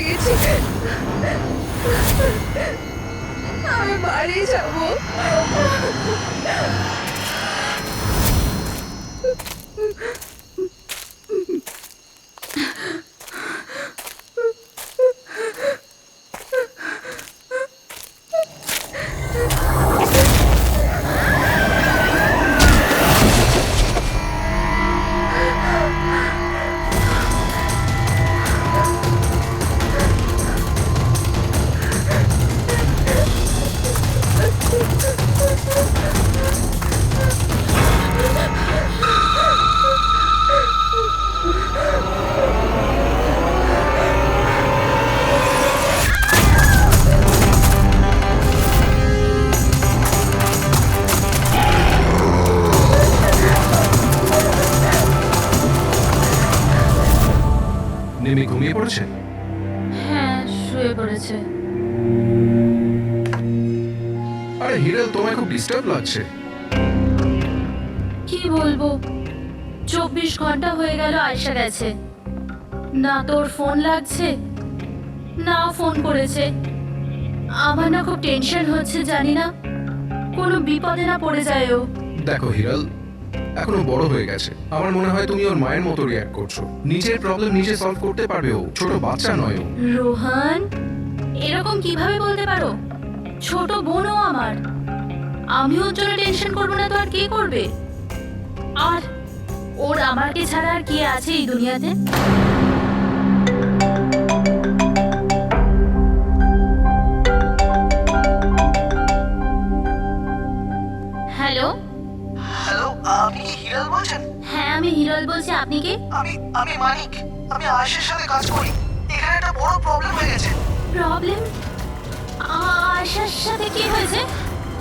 গেছি, আমি বাড়ি যাবো। নিমি ঘুমিয়ে পড়েছে? হ্যাঁ, শুয়ে পড়েছে। আরে হিরেল, তোমায় খুব ডিস্টার্ব লাগছে। কি বলবো, 24 ঘন্টা হয়ে গেল আয়শা গেছে, না তোর ফোন লাগছে না ফোন করেছে। আমার না খুব টেনশন হচ্ছে, জানি না কোনো বিপদে না পড়ে যায় ও। দেখো হিরাল, এখনো বড় হয়ে গেছে। আমার মনে হয় তুমি ওর মায়ের মতো রিঅ্যাক্ট করছো। নিজের প্রবলেম নিজে সলভ করতে পারবে ও, ছোট বাচ্চা নয় ও। রোহান, এরকম কিভাবে বলতে পারো? ছোট বোনও আমার, আমি ওর জন্য টেনশন করবো না তো আর কে করবে? আর ওর আমাকে ছাড়া আর কে আছে এই দুনিয়াতে? হ্যালো হ্যালো, আপনি কি হিরাল বলছেন? হ্যাঁ, আমি হিরল বলছি। আপনি কে? আমি মানিক। আমি আয়েশের সাথে কাজ করি। এখানে একটা বড় প্রবলেম হয়ে গেছে। প্রবলেম? আয়শার সাথে কি হয়েছে?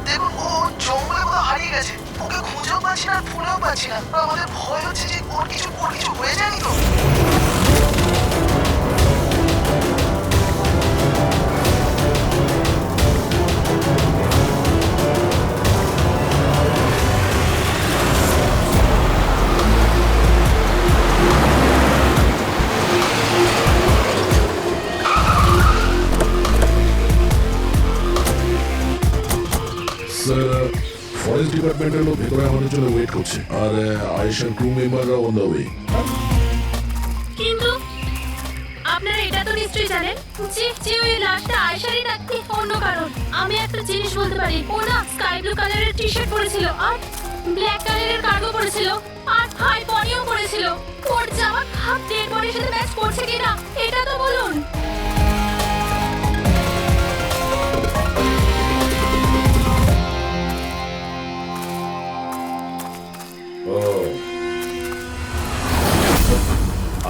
দেখুন, ও জঙ্গলে কোথাও হারিয়ে গেছে। ওকে খুঁজেও পাচ্ছি না, ফোনেও পাচ্ছি না। আর আমাদের ভয় হচ্ছে যে ওর কিছু হয়ে যায়নি তো। স্যার, ফরেস্ট ডিপার্টমেন্টের লোক ভেতরে আমাদের জন্য ওয়েট করছে, আর আয়েশার ক্রু মেম্বাররা অন দ্য ওয়ে। কিন্তু আপনারা এটা তো নিশ্চয়ই জানেন যে ওই লাশটা আয়শারই নাকি অন্য কারণ। আমি একটা জিনিস বলতে পারি, ও না স্কাই ব্লু কালারের টি শার্ট পরেছিল আর ব্ল্যাক কালারের কার্গো পরেছিল আর হাই পনিও পরেছিল। ওর জামা হাফ ডেড বডির সাথে ম্যাচ করছে কিনা এটা তো বলুন।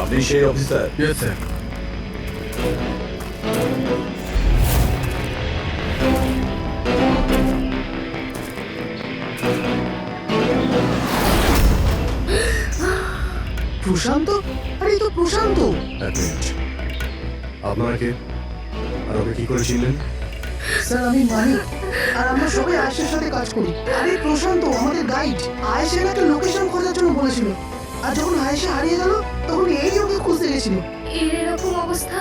আপনি সেই অফিসার? Yes sir. প্রশান্ত? আরে এই তো প্রশান্ত। এক মিনিট, আপনারা কে আর ওকে কি করে চিনলেন? স্যার, আমি মানিক, আর আমরা সবাই আয়েশের সাথে কাজ করি। আরে প্রশান্ত আমাদের গাইড। আয়েশের একটা লোকেশন খোঁজার জন্য বলেছিল, আর যখন আয়েশা হারিয়ে গেল তখন এই ওকে খুঁজতে গেছিল। এর এরকম অবস্থা,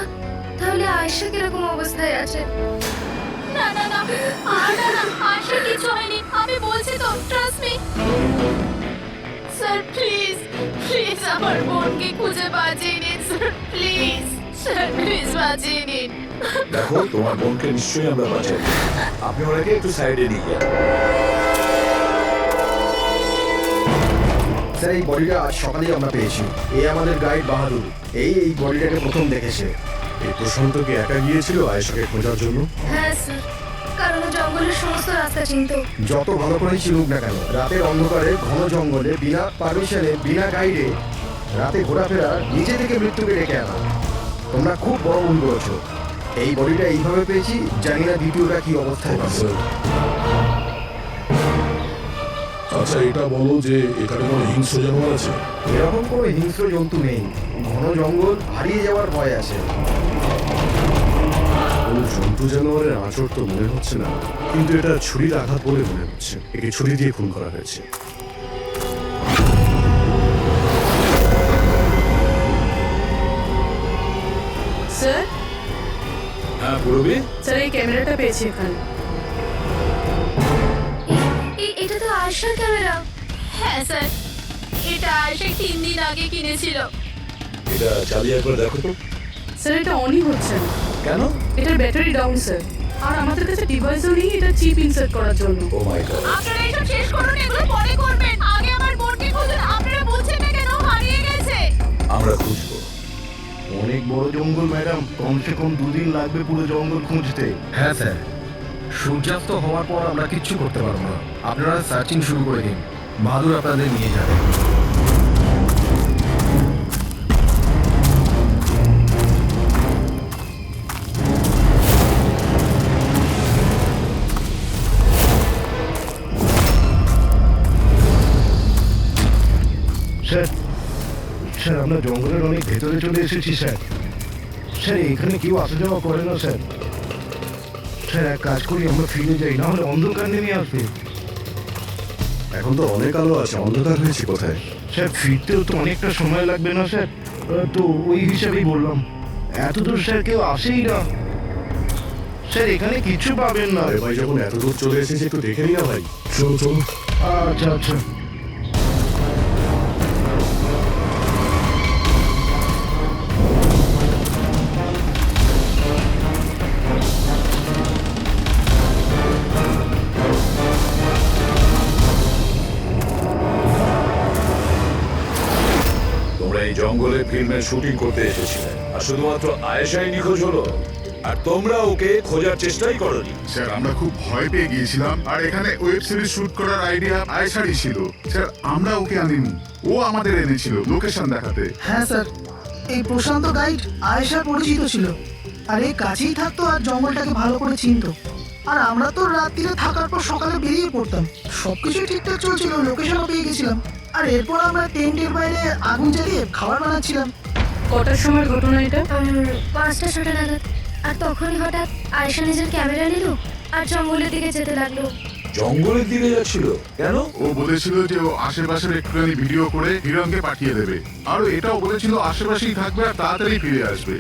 তাহলে আয়শা কিরকম অবস্থায় আছে? না না না, আয়শার কিছু হয়নি, আমি বলছি তো, trust me. Sir please please আমার বোনকে খুঁজে বাঁচিয়ে নিন স্যার, প্লিজ স্যার, প্লিজ বাঁচিয়ে নিন। দেখো, তোমার বোনকে নিশ্চয়ই আমরা বাঁচাই। আপনি ওনাকে একটু সাইডে নিয়ে যান। স্যার, এই বডিটা আজ সকালেই আমরা পেয়েছি। এই আমাদের গাইড বাহাদুর, এই বডিটাকে প্রথম দেখেছে। এই প্রশান্ত কি একা গিয়েছিল আয়েশাকে খোঁজার জন্য? হ্যাঁ স্যার, কারণ ও জঙ্গলের সমস্ত রাস্তা চিনত। যত ভালো করেই চিনুক না কেন, রাতের অন্ধকারে ঘন জঙ্গলে বিনা পারমিশনে বিনা গাইডে রাতে ঘোরাফেরা নিজে থেকে মৃত্যুকে ডেকে আনা। তোমরা খুব বড় ভুল করেছো। এই বডিটা এইভাবে পেয়েছি, জানি না দ্বিতীয়টা কি অবস্থায় আছে। আচ্ছা, এটা বলো যে এখানে কোনো হিংস্র জানোয়ার আছে? এরকম কোনো হিংস্র জন্তু নেই। ঘন জঙ্গল, হারিয়ে যাওয়ার ভয় আছে। কোনো জন্তু জানোয়ারের আঁচড় তো মনে হচ্ছে না, কিন্তু এটা ছুরির আঘাত বলে মনে হচ্ছে। একে ছুরি দিয়ে খুন করা হয়েছে। স্যার, পুরবি? স্যার এই ক্যামেরাটা পেয়েছি এখানে। এটা তো আয়শার ক্যামেরা। হ্যাঁ স্যার, এটা আয়েশা 3 দিন আগে কিনেছিল। এটা চালিয়ে একবার দেখো তো। স্যার এটা অনই হচ্ছে না। কেন? এটার ব্যাটারি ডাউন স্যার। আর আমাদের কাছে ডিভাইসও নেই এটা চিপ ইনসার্ট করার জন্য। ও মাই গড। আপনারা এসব শেষ করুন, এগুলো পরে করবেন। আগে আমার বোনকে খুঁজুন। আপনারা বলছেন না কেন হারিয়ে গেছে? আমরা খুঁজবো। অনেক বড় জঙ্গল ম্যাডাম, কমসে কম 2 দিন লাগবে পুরো জঙ্গল খুঁজতে। হ্যাঁ স্যার, সূর্যাস্ত হওয়ার পর আমরা কিচ্ছু করতে পারবো না। আপনারা সার্চিং শুরু করে দিন, বাহাদুর আপনাদের নিয়ে যাবে। স্যার স্যার আমরা জঙ্গলের অনেক ভেতরে চলে এসেছি স্যার। স্যার এখানে কেউ আসা যাওয়া করে না স্যার। স্যার এক কাজ করি, আমরা ফিরে যাই, না হলে অন্ধকার নেমে আসবে। এখন তো অনেক আলো আছে, অন্ধকার হয়েছে কোথায়? স্যার ফিরতেও তো অনেকটা সময় লাগবে না স্যার? তো ওই হিসাবেই বললাম, এত দূর স্যার কেউ আসেই না। স্যার এখানে কিছু পাবেন না। আরে ভাই, যখন এত দূর চলে এসেছে একটু দেখে নি না ভাই। চলো চলো। আচ্ছা আচ্ছা। তোমরা এই জঙ্গলে ফিল্মের শুটিং করতে এসেছিলে, আর শুধুমাত্র আয়েশাই নিখোঁজ হলো, আর তোমরা ওকে খোঁজার চেষ্টাই করনি। স্যার আমরা খুব ভয় পেয়ে গিয়েছিলাম, আর এখানে ওয়েব সিরিজ শুট করার আইডিয়া আয়েশারই ছিল। স্যার আমরা ওকে আনিনি, ও আমাদের এনেছিল লোকেশন দেখাতে। হ্যাঁ স্যার, এই প্রশান্ত গাইড আয়েশার পরিচিত ছিল, আর এই কাছেই থাকতো আর জঙ্গলটাকে ভালো করে চিনতো। আর আমরা তো রাত্রিরে থাকার পর সকালে বেরিয়ে পড়তাম, সবকিছু ঠিকঠাক চলছিল, লোকেশনও পেয়ে গেছিলাম। আর এরপর আমরা টেন্টের বাইরে আগুন জ্বালিয়ে খাবার বানাচ্ছিলাম। কটার সময়ের ঘটনা এটা? 5টা-6টা নাগাদ। আর তখনই হঠাৎ আয়শা নিজের ক্যামেরা নিল আর জঙ্গলের দিকে যেতে লাগলো। জঙ্গলের দিকে যাচ্ছিল কেন? ও বলেছিল যে ও আশেপাশের একটুখানি ভিডিও করে হিরণকে পাঠিয়ে দেবে, আর এটাও বলেছিল আশেপাশেই থাকবে আর তাড়াতাড়ি ফিরে আসবে।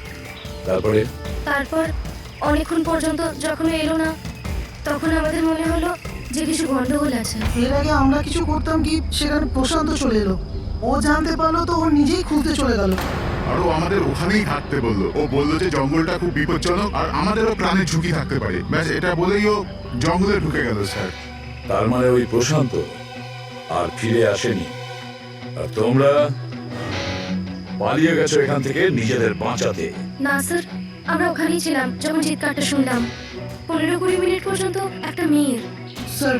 তারপর অনেকক্ষণ পর্যন্ত যখন এলো না, তখন আমাদের মনে হলো যে কিছু গন্ডগোল আছে। এর আগে আমরা কিছু করতাম কি, সেখানে প্রশান্ত চলে এলো। ও জানতে পারলো তো ও নিজেই খুঁজতে চলে গেল। আর ও আমাদের ওখানেই থাকতে বললো। ও বললো যে জঙ্গলটা খুব বিপজ্জনক আর আমাদেরও প্রাণের ঝুঁকি থাকতে পারে। ব্যাস এটা বলেই ও জঙ্গলে ঢুকে গেল স্যার। তার মানে ওই প্রশান্ত আর ফিরে আসেনি, আর তোমরা পালিয়ে গেছো এখান থেকে নিজেদের বাঁচাতে। না স্যার, আমরা ওখানেই ছিলাম যখন চিৎকারটা শুনলাম। 15-20 মিনিট পর্যন্ত একটা মেয়ের। স্যার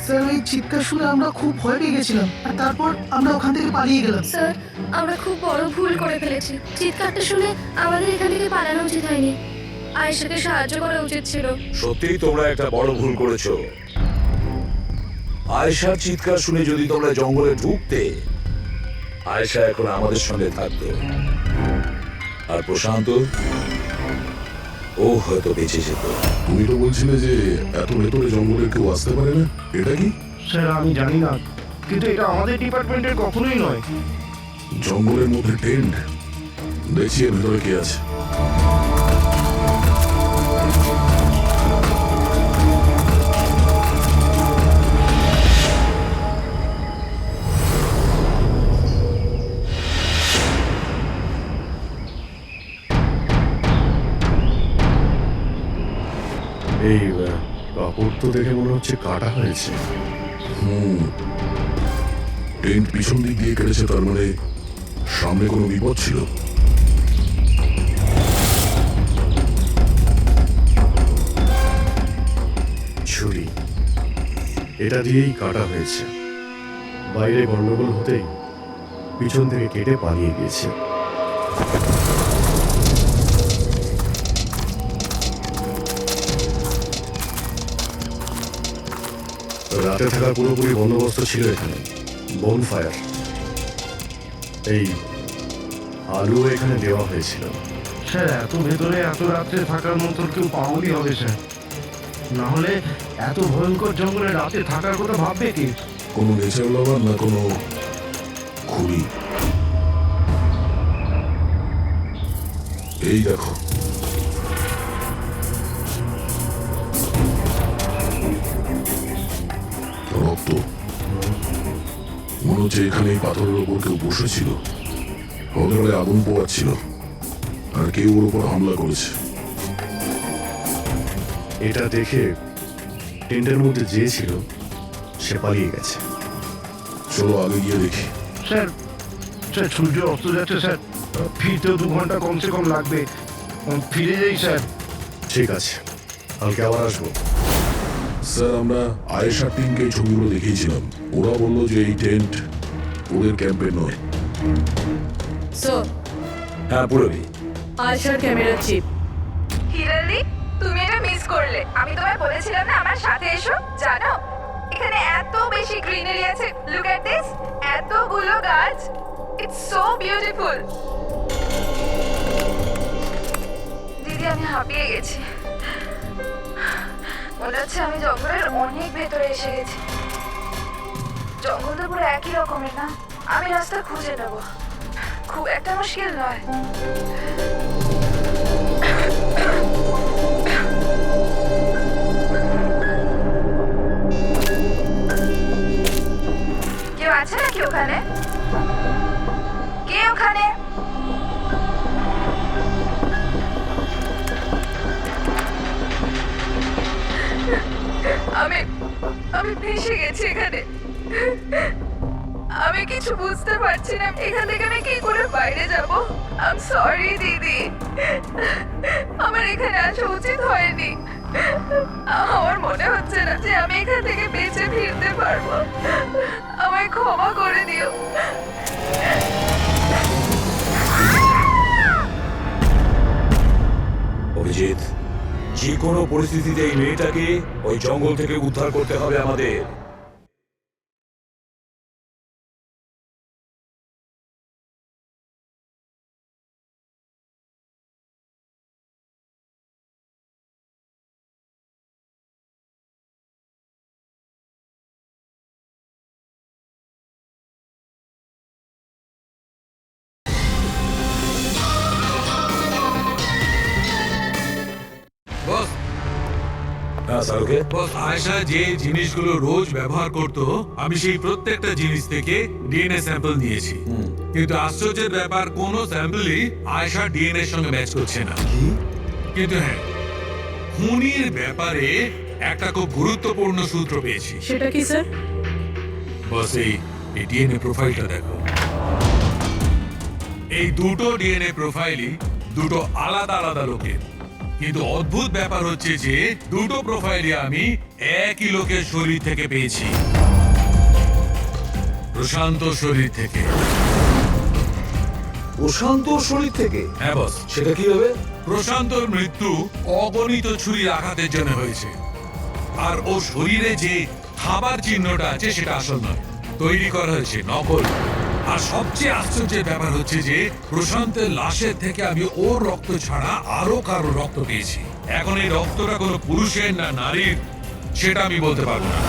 স্যার ওই চিৎকার শুনে আমরা খুব ভয় পেয়ে গেছিলাম, আর তারপর আমরা ওখান থেকে পালিয়ে গেলাম। স্যার আমরা খুব বড় ভুল করে ফেলেছি। চিৎকারটা শুনে আমাদের এখান থেকে পালানো উচিত হয়নি, আয়েশাকে সাহায্য করা উচিত ছিল। সত্যিই তোমরা একটা বড় ভুল করেছো। আয়েশার চিৎকার শুনে যদি তোমরা জঙ্গলে ঢুকতে, আয়েশা এখন আমাদের সঙ্গে থাকতো, আর প্রশান্ত ও হয়তো বেঁচে যেত। তুমি তো বলছিলে যে এত ভেতরে জঙ্গলে কেউ আসতে পারে না, এটা কি? স্যার আমি জানি না, কিন্তু এটা আমাদের ডিপার্টমেন্টের কখনোই নয়। জঙ্গলের মধ্যে টেন্ট, দেখছি এর ভেতরে কে আছে। এই কাপড় তো দেখে মনে হচ্ছে কাটা হয়েছে। টেন্ট পিছন দিক দিয়ে কেটেছে, তার মানে সামনে কোনো বিপদ ছিল। ছুরি, এটা দিয়েই কাটা হয়েছে। বাইরে গন্ডগোল হতেই পিছন থেকে কেটে পালিয়ে গিয়েছে। রাতে থাকার পুরোপুরি বন্দোবস্ত ছিল এখানে, বনফায়ার। এই আলু এখানে দেওয়া হয়েছিল। স্যার এত ভেতরে এত রাত্রে থাকার মতো কেউ পাগলই হবে স্যার, না হলে এত ভয়ঙ্কর জঙ্গলে রাতে থাকার কথা ভাববে কি? কোনো নেচার লাভার না কোনো খুলি। এই দেখো, হচ্ছে এখানে এই পাথরের ওপর কেউ বসেছিল, হতে আগুন পোয়াচ্ছিল, আর কেউ ওর উপর হামলা করেছে। এটা দেখে টেন্টের মধ্যে যে ছিল সে পালিয়ে গেছে। চলো আগে গিয়ে দেখি। স্যার স্যার সূর্য অস্ত যাচ্ছে স্যার, ফিরতেও 2 ঘন্টা কমসে কম লাগবে। ফিরে যাই স্যার। ঠিক আছে, কালকে আবার আসবো। স্যার আমরা আয়েশার টিমকে এই ছবিগুলো দেখিয়েছিলাম, ওরা বললো যে এই টেন্ট ওদের ক্যাম্পের নয়। স্যার, হ্যাঁ পুরবি, আয়শার ক্যামেরা চিপ। হিরালি, তুমি এটা মিস করলে। আমি তোমায় বলেছিলাম না আমার সাথে এসো। জানো এখানে এত বেশি গ্রিনারি আছে। লুক এট দিস, এতগুলো গাছ। It's so beautiful. দিদি আমি হাঁপিয়ে গেছি, মনে হচ্ছে আমি জঙ্গলের অনেক ভেতরে এসে গেছি। জঙ্গল তো পুরো একই রকমের না? আমি রাস্তা খুঁজে নেব, খুব একটা মুশকিল নয়। কেউ আছে নাকি ওখানে? কে ওখানে? আমি ভেসে গেছি এখানে। আমি কিছু বুঝতে পারছি না এখান থেকে আমি কি করে বাইরে যাব। আই এম সরি দিদি, আমার এখানে আসা উচিত হয়নি। আমার মনে হচ্ছে না যে আমি এখান থেকে বেঁচে ফিরতে পারবো। আমায় ক্ষমা করে দিও। অভিজিৎ, যে কোনো পরিস্থিতিতে এই মেয়েটাকে ওই জঙ্গল থেকে উদ্ধার করতে হবে আমাদের। বস, হ্যাঁ সারুকে, বস আয়েশা যে জিনিসগুলো রোজ ব্যবহার করত, আমি সেই প্রত্যেকটা জিনিস থেকে ডিএনএ স্যাম্পল নিয়েছি। কিন্তু আশ্চর্যের ব্যাপার, কোনো স্যাম্পলই আয়েশার ডিএনএ এর সঙ্গে ম্যাচ করছে না। কিন্তু হ্যাঁ, খুনির ব্যাপারে একটা খুব গুরুত্বপূর্ণ সূত্র পেয়েছি। সেটা কি স্যার? বস এই ডিএনএ প্রোফাইলটা দেখো। এই দুটো ডিএনএ প্রোফাইলই দুটো আলাদা আলাদা লোকের। কিন্তু অদ্ভুত ব্যাপার হচ্ছে যে দুটো প্রোফাইলই আমি একই লোকের শরীর থেকে পেয়েছি, প্রশান্ত শরীর থেকে। প্রশান্ত শরীর থেকে? হ্যাঁ বস। সেটা কি হবে? প্রশান্তর মৃত্যু অগণিত ছুরির আঘাতের জন্য হয়েছে, আর ও শরীরে যে খাবার চিহ্নটা আছে সেটা আসল নয়, তৈরি করা হয়েছে নকল। আর সবচেয়ে আশ্চর্যের ব্যাপার হচ্ছে যে প্রশান্তের লাশের থেকে আমি ওর রক্ত ছাড়া আরো কারো রক্ত পেয়েছি। এখন এই রক্তটা কোনো পুরুষের না নারীর সেটা আমি বলতে পারবো না,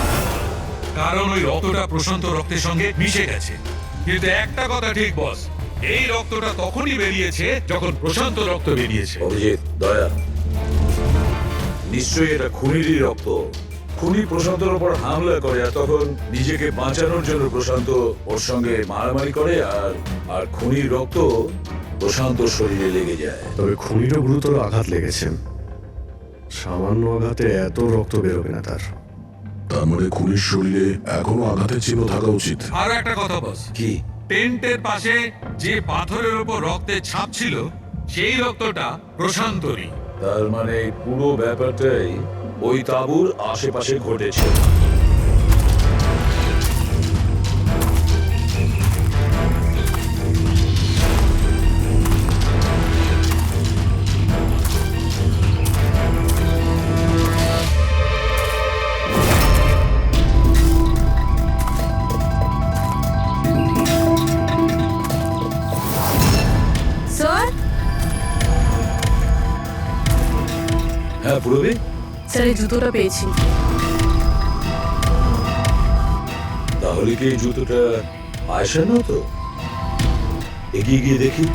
কারণ ওই রক্তটা প্রশান্ত রক্তের সঙ্গে মিশে গেছে। কিন্তু একটা কথা ঠিক বস, এই রক্তটা তখনই বেরিয়েছে যখন প্রশান্ত রক্ত বেরিয়েছে। অভিজিৎ, দয়া, নিশ্চয়ই এটা খুনিরই রক্ত। খুনি প্রশান্তর উপর হামলা করে, আর তখন নিজেকে বাঁচানোর জন্য প্রশান্ত ওর সঙ্গে মারামারি করে, আর খুনির রক্ত প্রশান্ত শরীরে লেগে যায়। তবে খুনিরও গুরুতর আঘাত লেগেছে, সামান্য আঘাতে এত রক্ত বেরোবে না তার। তার মানে খুনির শরীরে এখনো আঘাতের চিহ্ন থাকা উচিত। আর একটা কথা বস, কি? টেন্টের পাশে যে পাথরের উপর রক্তের ছাপ ছিল সেই রক্তটা প্রশান্তরই। তার মানে পুরো ব্যাপারটাই ওই তাঁবুর আশেপাশে ঘটেছে। স্যার? হ্যাঁ পুরবি, স্যার এই জুতোটা পেয়েছি। তাহলে কি এই জুতোটা আয়েশার না? তো এগিয়ে গিয়ে দেখি।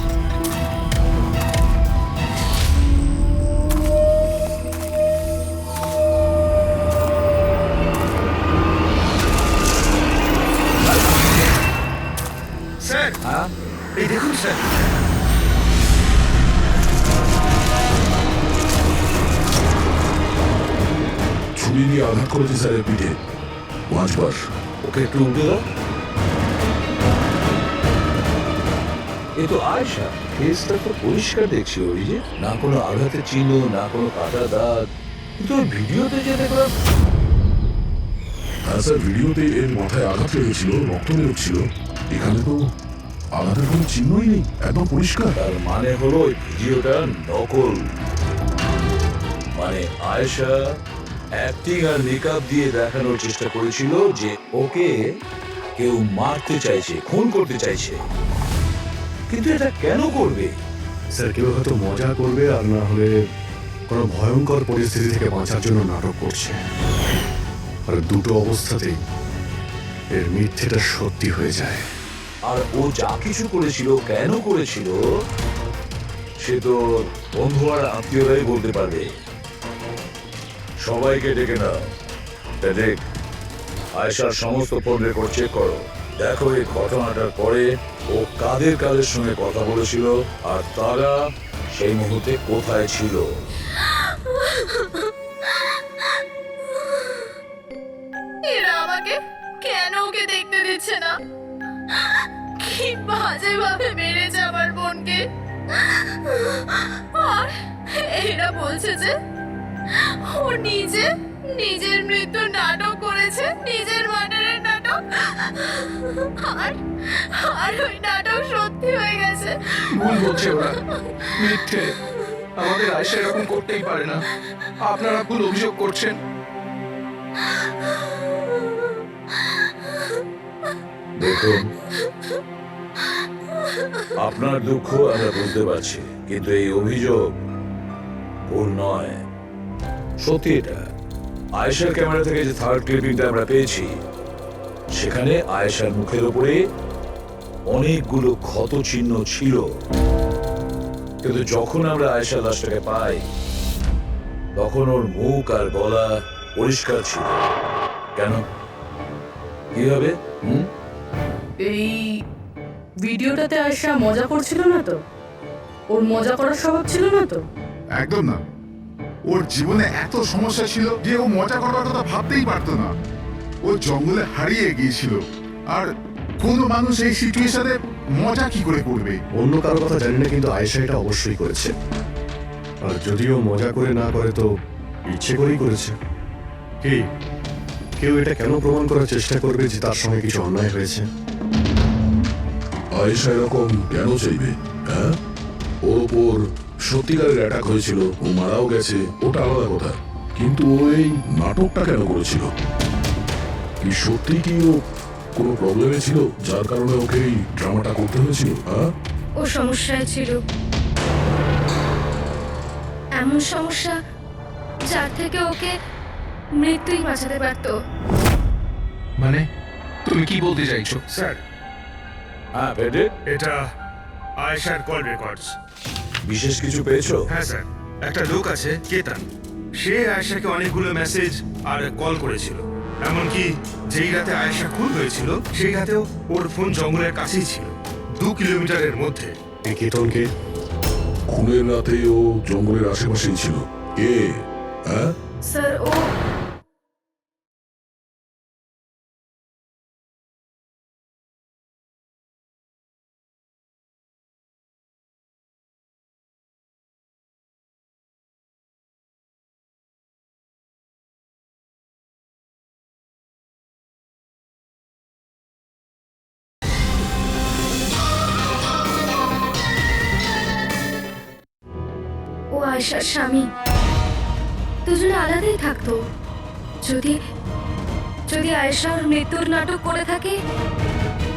গিয়ে আঘাত করেছে স্যারের পিঠে 5 বার। ওকে একটু উঠে দাও। এ তো আয়েশা, ফেসটা তো পরিষ্কার দেখছি অভিজিৎ, না কোনো আঘাতের চিহ্ন, না কোনো কাটা দাগ। কিন্তু ওই ভিডিওতে যে দেখলাম, হ্যাঁ স্যার, ভিডিওতে এর মাথায় আঘাত লেগেছিল, রক্ত বেরোচ্ছিল। এখানে তো আঘাতের কোনো চিহ্নই নেই, একদম পরিষ্কার। তার মানে হলো ওই ভিডিওটা নকল। মানে আয়েশা অ্যাক্টিং আর মেকআপ দিয়ে দেখানোর চেষ্টা করেছিল যে ওকে কেউ মারতে চাইছে, খুন করতে চাইছে। কিন্তু এটা কেন করবে? স্যার, কেউ হয়তো মজা করবে, আর না হলে কোনো ভয়ঙ্কর পরিস্থিতি থেকে বাঁচার জন্য নাটক করছে। আর দুটো অবস্থাতেই এর মিথ্যেটা সত্যি হয়ে যায়। আর ও যা কিছু করেছিল, কেন করেছিল, সে তো বন্ধু আর আত্মীয়রাই বলতে পারবে। সবাইকে ডেকে নাও, দেখ আয়েশার সমস্ত ফোন রেকর্ড চেক করো। দেখো এই ঘটনাটার পরে ও কাদের কাদের সঙ্গে কথা বলেছিল আর তারা সেই মুহূর্তে কোথায় ছিল। এরা আমাকে কেন ওকে দেখতে দিচ্ছে না? কি বাজে ভাবে মেরেছে আমার বোনকে। আর এরা বলছে যে ও নিজের মৃত্যুর নাটক করেছে, নিজের মার্ডারের নাটক। আর ওই নাটক সত্যি হয়ে গেছে। ভুল বলছে ওরা, মিথ্যে। আমাদের আয়েশা এরকম করতেই পারে না। আপনারা ভুল অভিযোগ করছেন। দেখুন, আপনার দুঃখ আমরা বুঝতে পারছি, কিন্তু এই অভিযোগ ভুল নয়, সত্যি। এটা আয়েশার ক্যামেরা থেকে যে থার্ড ক্লিপিংটা আমরা পেয়েছি, সেখানে আয়েশার মুখের উপরে অনেকগুলো ক্ষত চিহ্ন ছিল। কিন্তু যখন আমরা আয়েশার লাশটাকে পাই, তখন ওর মুখ আর গলা পরিষ্কার ছিল। কেন, কি হবে? এই ভিডিওটাতে আয়েশা মজা করছিল না তো? ওর মজা করার স্বভাব ছিল না তো? একদম না। ওর জীবনে এত সমস্যা ছিল যে ও মজা করার কথা ভাবতেই পারতো না। ও জঙ্গলে হারিয়ে গিয়েছিল, আর কোনো মানুষ এই সিচুয়েশনে মজা কি করে করবে? অন্য কারো কথা জানি না, কিন্তু আয়েশা এটা অবশ্যই করেছে। আর যদিও মজা করে না করে, তো ইচ্ছে করেই করেছে। কি কেউ এটা কেন প্রমাণ করার চেষ্টা করবে যে তার সঙ্গে কিছু অন্যায় হয়েছে? আয়েশা এরকম কেন চাইবে? হ্যাঁ, ওর ওপর সত্যিকারের অ্যাটাক হয়েছিল, ও মারাও গেছে, ওটা আলাদা কথা। কিন্তু ও এই নাটকটা কেন করেছিল? কি সত্যি কি ও কোনো প্রবলেমে ছিল যার কারণে ওকে এই ড্রামাটা করতে হয়েছিল? হ্যাঁ, ও সমস্যায় ছিল, এমন সমস্যা যার থেকে ওকে মৃত্যুই বাঁচাতে পারতো। মানে তুমি কি বলতে চাইছো? স্যার, হ্যাঁ পেটে, এটা আয়েশার কল রেকর্ডস। বিশেষ কিছু পেয়েছো? হ্যাঁ স্যার, একটা লোক আছে কেতান, সে আয়েশাকে অনেকগুলো মেসেজ আর কল করেছিল। এমনকি যেই রাতে আয়েশা খুন হয়েছিল, সেই রাতেও ওর ফোন জঙ্গলের কাছেই ছিল, 2 কিলোমিটারের মধ্যে। এই কেতনকে খুনের রাতে ও জঙ্গলের আশেপাশেই ছিল। কে? হ্যাঁ, স্যার, ও আয়েশার স্বামী। দুজনে আলাদাই থাকতো। যদি আয়েশা ওর মৃত্যুর নাটক করে থাকে,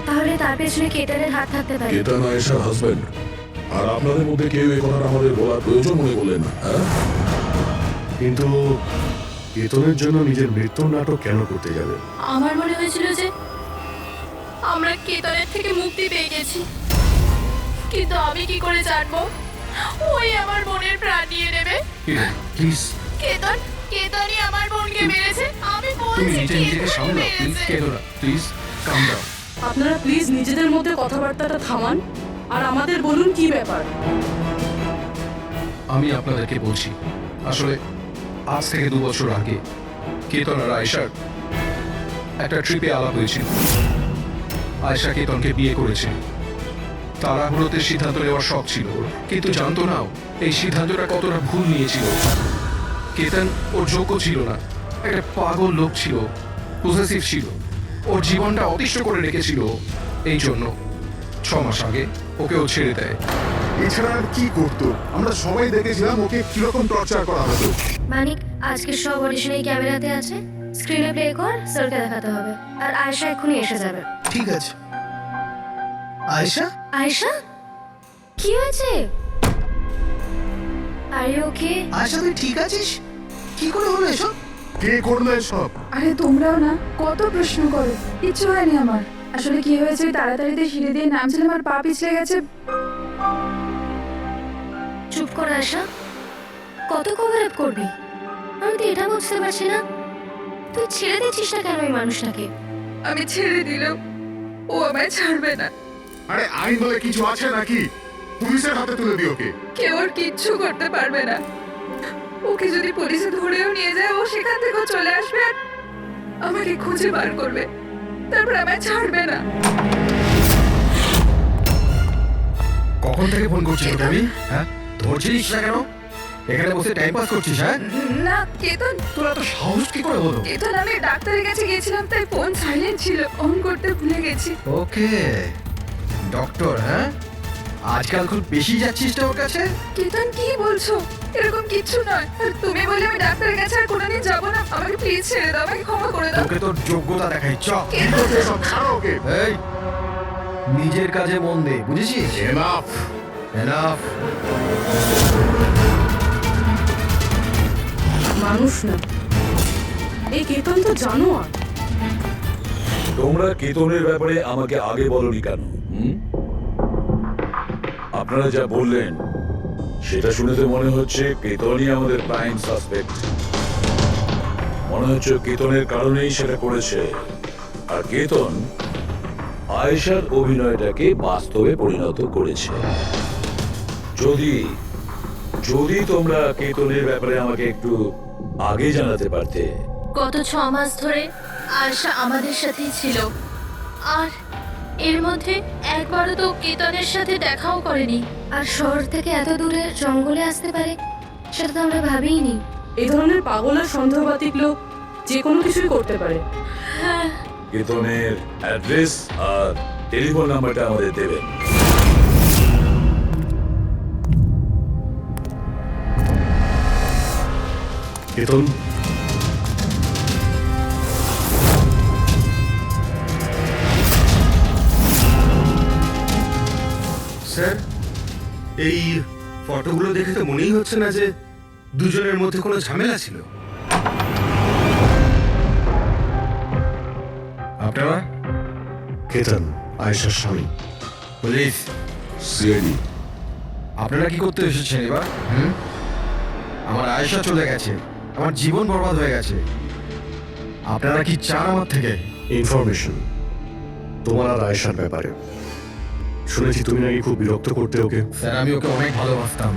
তাহলে তার পেছনে কেতানের হাত থাকতে পারে। কেতান আয়েশার হাজবেন্ড, আর আপনাদের মধ্যে কেউ এই কথাটা আমাদের বলার প্রয়োজন মনে করলেন না? হ্যাঁ, কিন্তু কেতনের জন্য নিজের মৃত্যুর নাটক কেন করতে যাবে? আমার মনে হয়েছিল যে আমরা কেতনের থেকে মুক্তি পেয়ে গেছি, কিন্তু আমি কি করে জানবো ওই আমার বোনের প্রাণ নিয়ে নেবে? প্লিজ, কেতনই আমার বোনকে মেরেছে। আমি তুমি বলছি নিজেকে সামলাও। Please Ketna, please calm down. আপনারা প্লিজ নিজেদের মধ্যে কথাবার্তাটা থামান আর আমাদের বলুন কি ব্যাপার। আমি আপনাদেরকে বলছি, আসলে আজ থেকে 2 বছর আগে কেতন আর আয়েশার একটা ট্রিপে আলাপ হয়েছিল। আয়েশা কেতনকে বিয়ে করেছে। তাড়াহুড়োতে সিদ্ধান্ত নেওয়ার শখ ছিল ওর, কিন্তু জানতো না এই সিদ্ধান্তটা কতটা ভুল নিয়েছিল। কেতন ওর যোগ্য ছিল না, একটা পাগল লোক ছিল, পজেসিভ ছিল, ওর জীবনটা অতিষ্ঠ করে রেখেছিল। এই জন্য 6 মাস আগে ওকে ও ছেড়ে দেয়। এছাড়া আর কি করতো? আমরা সবাই দেখেছিলাম ওকে কিরকম টর্চার করা হতো। মানিক, আজকের সব অডিশনে ক্যামেরাতে আছে, স্ক্রিনে প্লে কর, স্যারকে দেখাতে হবে। আর আয়েশা এক্ষুনি এসে যাবে। ঠিক আছে। আয়েশা, আয়েশা, কি হয়েছে? Are you okay? আয়েশা তুই ঠিক আছিস? কি করে হলো এসব? কে করলো এসব? আরে তোমরাও না কত প্রশ্ন করো, কিচ্ছু হয়নি আমার। আসলে কি হয়েছে, ওই তাড়াতাড়িতে সিঁড়ি দিয়ে নামছিলাম আর পা পিছলে গেছে। চুপ কর আয়েশা, কত কভার আপ করবি? আমি তো এটা বুঝতে পারছি না, তুই ছেড়ে দিচ্ছিস না কেন ওই মানুষটাকে? আমি ছেড়ে দিলাম, ও আমায় ছাড়বে না। আরে আইন বলে কিছু আছে নাকি? পুলিশের হাতে তুলে দিও ওকে। কেউ ওর কিচ্ছু করতে পারবে না। ওকে যদি পুলিশে ধরেও নিয়ে যায়, ও সেখান থেকেও চলে আসবে আর আমাকে খুঁজে বার করবে, তারপর আমায় ছাড়বে না। কখন থেকে ফোন করছিস তুমি? হ্যাঁ, ধরছিস না কেন? এখানে বসে টাইম পাস করছিস? হ্যাঁ, না কেতন, তোরা তো সাহস কি করে হলো? কেতন আমি ডাক্তারের কাছে গিয়েছিলাম, তাই ফোন সাইলেন্ট ছিল, অন করতে ভুলে গেছি। ওকে, ডক্টর, হ্যাঁ আজকাল খুব বেশি যাচ্ছিস তো ওর কাছে? কেতন কি বলছো? এরকম কিচ্ছু নয়। আর তুমি বলে আমি ডাক্তারের কাছে আর কোনোদিন যাবো না। আমাকে প্লিজ ছেড়ে দাও, আমাকে ক্ষমা করে দাও। তোকে তোর যোগ্যতা দেখাই, চ। কেতন, এসব ছাড়ো ওকে। এই, নিজের কাজে মন দে, বুঝেছিস? এনাফ। এনাফ। মানুষ না, এই কেতন তো জানোয়ার। তোমরা কেতনের ব্যাপারে আমাকে আগে বলনি কেন? আপনারা যা বললেন সেটা শুনে তো মনে হচ্ছে কেতনই আমাদের প্রাইম সাসপেক্ট। মনে হচ্ছে কেতনের কারণেই সেটা করেছে। আর কেতন আয়েশার অভিনয়টাকে বাস্তবে পরিণত করেছে। যদি যদি তোমরা কেতনের ব্যাপারে আমাকে একটু আগে জানাতে পারতে। গত 6 মাস ধরে আয়েশা আমাদের সাথেই ছিল, আর এর মধ্যে একবারও তো কেতনের সাথে দেখাও করেনি। আর শহর থেকে এত দূরে জঙ্গলে আসতে পারে সেটা তো আমরা ভাবিনি। এই ধরনের পাগল আর সন্দেহবাতিক লোক যে কোনো কিছুই করতে পারে। হ্যাঁ, কেতনের অ্যাড্রেস আর টেলিফোন নাম্বারটা আমাদের দেবেন। কেতন, স্যার, এই ফটোগুলো দেখে তো মনেই হচ্ছে না যে দুজনের মধ্যে কোনো ঝামেলা ছিল। আপনারা? কেতন, আয়েশার স্বামী। পুলিশ। সিআইডি। আপনারা কি করতে এসেছেন এবার? আমার আয়েশা চলে গেছে, আমার জীবন বরবাদ হয়ে গেছে। আপনারা কি চান আমার থেকে? ইনফরমেশন তোমার আর আয়েশার ব্যাপারে। শুনেছি তুমি নাকি খুব বিরক্ত করতে ওকে। স্যার, আমি ওকে অনেক ভালোবাসতাম,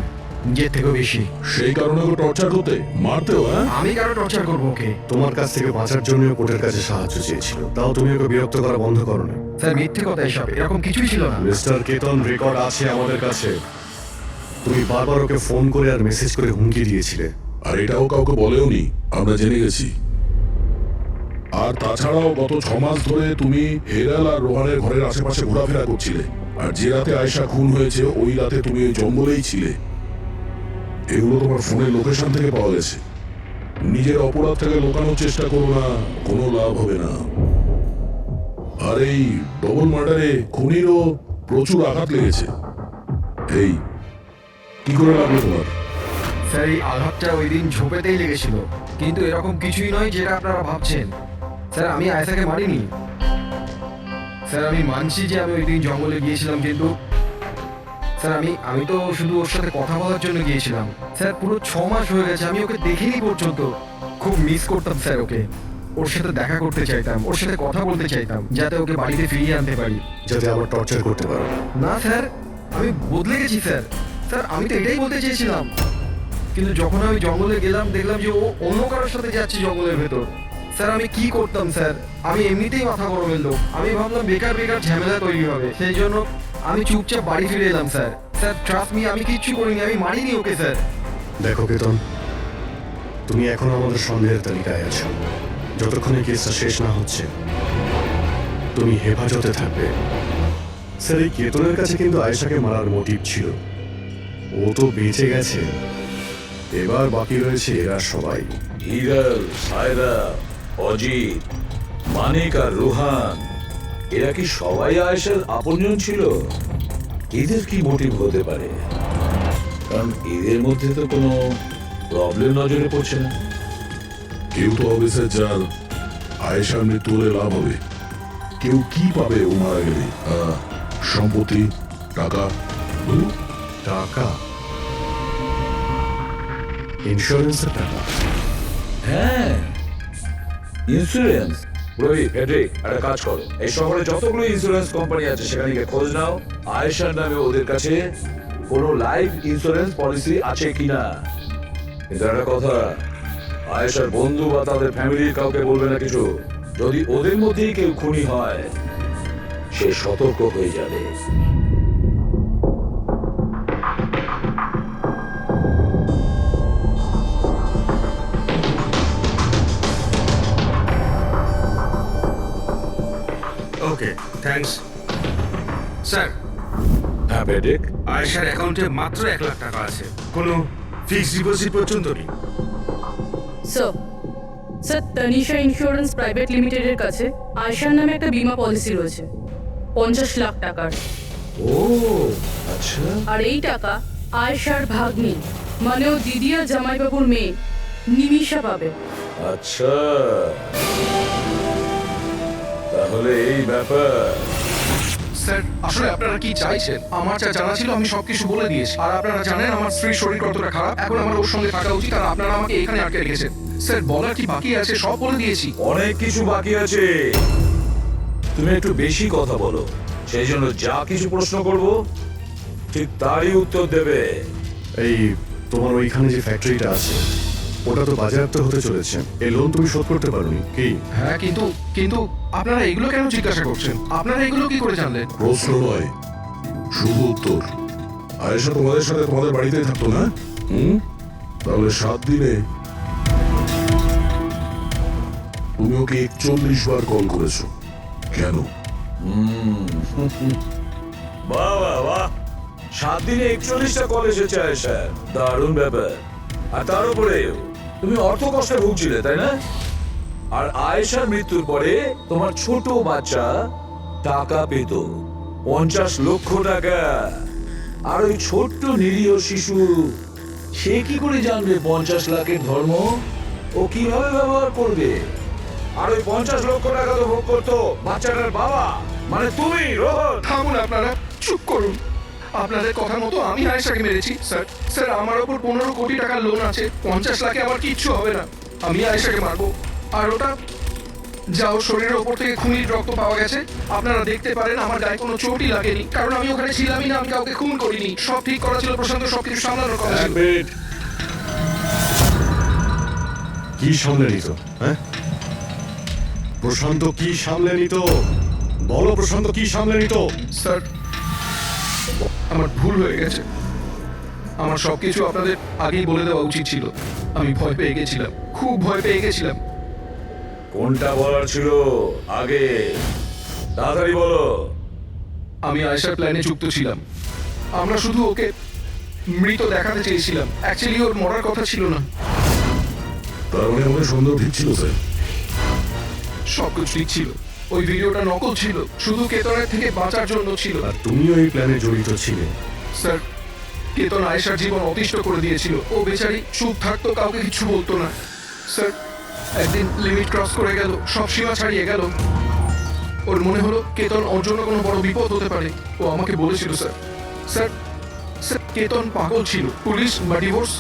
নিজের থেকেও বেশি। সেই কারণে ওকে টর্চার করতে, মারতেও? হ্যাঁ, আমি কেন টর্চার করবো ওকে? তোমার কাছ থেকে বাঁচার জন্য কোর্টের কাছে সাহায্য চেয়েছিল, তাও তুমি ওকে বিরক্ত করা বন্ধ করো না। স্যার, মিথ্যে কথা এসব, এরকম কিছুই ছিল না। মিস্টার কেতন, রেকর্ড আছে আমাদের কাছে। তুমি বারবার ওকে ফোন করে আর মেসেজ করে হুমকি দিয়েছিলে। আর এটাও কাউকে বলেওনি, আমরা জেনে গেছি। আর তাছাড়াও গত 6 মাস ধরে তুমি হেরাল আর রোহানের ঘরের আশেপাশে ঘোরাফেরা করছিলে। আর যে রাতে আয়েশা খুন হয়েছে ওই রাতে তুমি ওই জঙ্গলেই ছিলে। এগুলো তোমার ফোনের লোকেশন থেকে পাওয়া গেছে। নিজের অপরাধ থেকে লুকানোর চেষ্টা করো না, কোনো লাভ হবে না। আর এই ডবল মার্ডারে খুনিরও প্রচুর আঘাত লেগেছে। এই কি করে লাগলো তোমার? স্যার, এই আঘাতটা ওই দিন ঝোপেতেই লেগেছিল, কিন্তু এরকম কিছুই নয় যেটা আপনারা ভাবছেন। স্যার, আমি আয়েশাকে মারিনি। স্যার, আমি মানছি যে আমি ওই দিন জঙ্গলে গিয়েছিলাম, কিন্তু স্যার আমি তো শুধু ওর সাথে কথা বলার জন্য গিয়েছিলাম। স্যার, পুরো 6 মাস হয়ে গেছে, আমি ওকে দেখিনি পর্যন্ত। খুব মিস করতাম স্যার ওকে। ওর সাথে দেখা করতে চাইতাম, ওর সাথে কথা বলতে চাইতাম, যাতে ওকে বাড়িতে ফিরিয়ে আনতে পারি, যাতে আবার টর্চার করতে পারো। না স্যার, আমি বদলে গেছি স্যার। স্যার, আমি তো এটাই বলতে চেয়েছিলাম। কিন্তু যখন আমি জঙ্গলে গেলাম দেখলাম যে ও অন্য কারোর সাথে যাচ্ছে জঙ্গলের ভেতর। স্যার আমি কি করতাম স্যার, আমি এমনিতেই মাথা গরমের লোক, আমি ভাবলাম বেকার বেকার ঝামেলা তৈরি হবে, সেই জন্য আমি চুপচাপ বাড়ি ফিরে এলাম স্যার। স্যার ট্রাস্ট মি, আমি কিচ্ছু করিনি, আমি মারিনি ওকে স্যার। দেখো কেতন, তুমি এখনো আমাদের সন্দেহের তালিকায় আছো। যতক্ষণ এই কেসটা শেষ না হচ্ছে তুমি হেফাজতে থাকবে। স্যার এই কেতনের কাছে কিন্তু আয়েশাকে মারার মোটিভ ছিল, ও তো বেঁচে গেছে, এবার বাকি রয়েছে এরা সবাই। হিরাল, সায়রা, অজিত, মানিক আর রুহান, এরা কি সবাই আয়েশার আপনজন ছিল? এদের কি মোটিভ হতে পারে? কারণ এদের মধ্যে তো কোনো প্রবলেম নজরে পড়ছে না। কেউ তো হবে স্যার যার আয়েশার মৃত্যু হলে লাভ হবে। কেউ কি পাবে ও মারা গেলে? সম্পত্তি, টাকা। টাকা? ইন্স্যুরেন্সের টাকা? হ্যাঁ, ইন্স্যুরেন্স। রবি, প্যাট্রিক, একটা কাজ করো, এই শহরে যতগুলো ইন্স্যুরেন্স কোম্পানি আছে সেখানে গিয়ে খোঁজ নাও আয়েশার নামে ওদের কাছে কোনো লাইফ ইন্স্যুরেন্স পলিসি আছে কিনা। কিন্তু একটা কথা, আয়েশার বন্ধু বা তাদের ফ্যামিলির কাউকে বলবে না কিছু। যদি ওদের মধ্যেই কেউ খুনি হয় সে সতর্ক হয়ে যাবে। ওকে, থ্যাঙ্কস স্যার। হ্যাঁ প্যাট্রিক, আয়েশার অ্যাকাউন্টে মাত্র 1 লাখ টাকা আছে, কোনো ফিক্সড ডিপোজিট পর্যন্ত নেই। স্যার তানিশা ইন্স্যুরেন্স প্রাইভেট লিমিটেডের কাছে আয়েশার নামে একটা বীমা পলিসি রয়েছে 50 লাখ টাকার। ও আচ্ছা। আর এই টাকা আয়েশার ভাগ্নি মানে ও দিদি আর জামাইবাবুর মেয়ে নিমিষা পাবে। আচ্ছা, তাহলে এই ব্যাপার। স্যার আসলে আপনারা কি চাইছেন? আমার যা জানা ছিল আমি সবকিছু বলে দিয়েছি, আর আপনারা জানেন আমার স্ত্রীর শরীর কতটা খারাপ, এখন আমার ওর সঙ্গে থাকা উচিত, আর আপনারা আমাকে এখানে আটকে রেখেছেন। স্যার বলার কি বাকি আছে? সব বলে দিয়েছি। অনেক কিছু বাকি আছে, তুমি একটু বেশি কথা বলো, সেই জন্য যা কিছু প্রশ্ন করব ঠিক তারই উত্তর দেবে। এই তোমার ওইখানে যে ফ্যাক্টরিটা আছে ওটা তো বাজেয়াপ্ত হতে চলেছে, এই লোন তুমি শোধ করতে পারোনি কি? হ্যাঁ, কিন্তু কিন্তু আপনারা এগুলো কেন জিজ্ঞাসা করছেন? আপনারা এগুলো কি করে জানলেন? প্রশ্ন নয়, শুধু উত্তর। আয়েশা তোমাদের সাথে তোমাদের বাড়িতেই থাকতো না? তাহলে 7 দিনে তুমি ওকে 41 বার কল করেছো কেন? বাহ বাহ বাহ, 7 দিনে 41টা কল এসেছে আয়েশা, দারুণ ব্যাপার। আর তার উপরে তুমি অর্থ কষ্টে ভুগছিলে, তাই না? আর আয়েশার মৃত্যুর পরে তোমার ছোট বাচ্চা টাকা পেত 50 লক্ষ টাকা। আর ওই ছোট্ট নিরীহ শিশু সে কি করে জানবে 50 লাখের ধর্ম? ও কিভাবে ব্যবহার করবে? আর ওই 50 লক্ষ টাকা তো ভোগ করতো বাচ্চাটার বাবা, মানে তুমি রোহন। থামুন আপনারা, চুপ করুন। আপনাদের কথা মতো আমি আয়েশাকে মেরেছি। স্যার স্যার আমার ওপর 15 কোটি টাকার লোন আছে, 50 লাখে আমার কিচ্ছু হবে না। আমি আয়েশাকে মারবো। আর ওটা যা ওর শরীরের ওপর থেকে খুনির রক্ত পাওয়া গেছে, আপনারা দেখতে পারেন আমার গায়ে কোনো চোটই লাগেনি, কারণ আমি ওখানে ছিলামই না, আমি কাউকে খুন করিনি। সব ঠিক করা ছিল, প্রশান্ত সবকিছু সামলানোর কথা ছিল। কি সামলে নিত? হ্যাঁ প্রশান্ত কি সামলে নিত? বলো প্রশান্ত কি সামলে নিত? স্যার আমার ভুল হয়ে গেছে, আমার সবকিছু আপনাদের আগেই বলে দেওয়া উচিত ছিল। আমি ভয় পেয়ে গেছিলাম, খুব ভয় পেয়ে গেছিলাম। কোনটা বলার ছিল আগে? তাড়াতাড়ি বলো। আমি আয়েশার প্ল্যানে যুক্ত ছিলাম। আমরা শুধু ওকে মৃত দেখাতে চেয়েছিলাম, অ্যাকচুয়ালি ওর মরার কথা ছিল না। তার মানে আমাদের সন্দেহ ঠিক ছিল স্যার? সবকিছু ঠিক ছিল, ওই ভিডিওটা নকল ছিল, শুধু কেতনের থেকে বাঁচার জন্য ছিল। আর তুমিও এই প্ল্যানে জড়িত ছিলে? স্যার কেতন আয়েশার জীবন অতিষ্ঠ করে দিয়েছিল, ও বেচারি চুপ থাকতো, কাউকে কিছু বলতো না। স্যার একদিন লিমিট ক্রস করে গেল, সব সীমা ছাড়িয়ে গেল। ওর মনে হলো কেতন ওর জন্য কোনো বড় বিপদ হতে পারে, ও আমাকে বলেছিল। স্যার স্যার স্যার কেতন পাগল ছিল, পুলিশ বা ডিভোর্স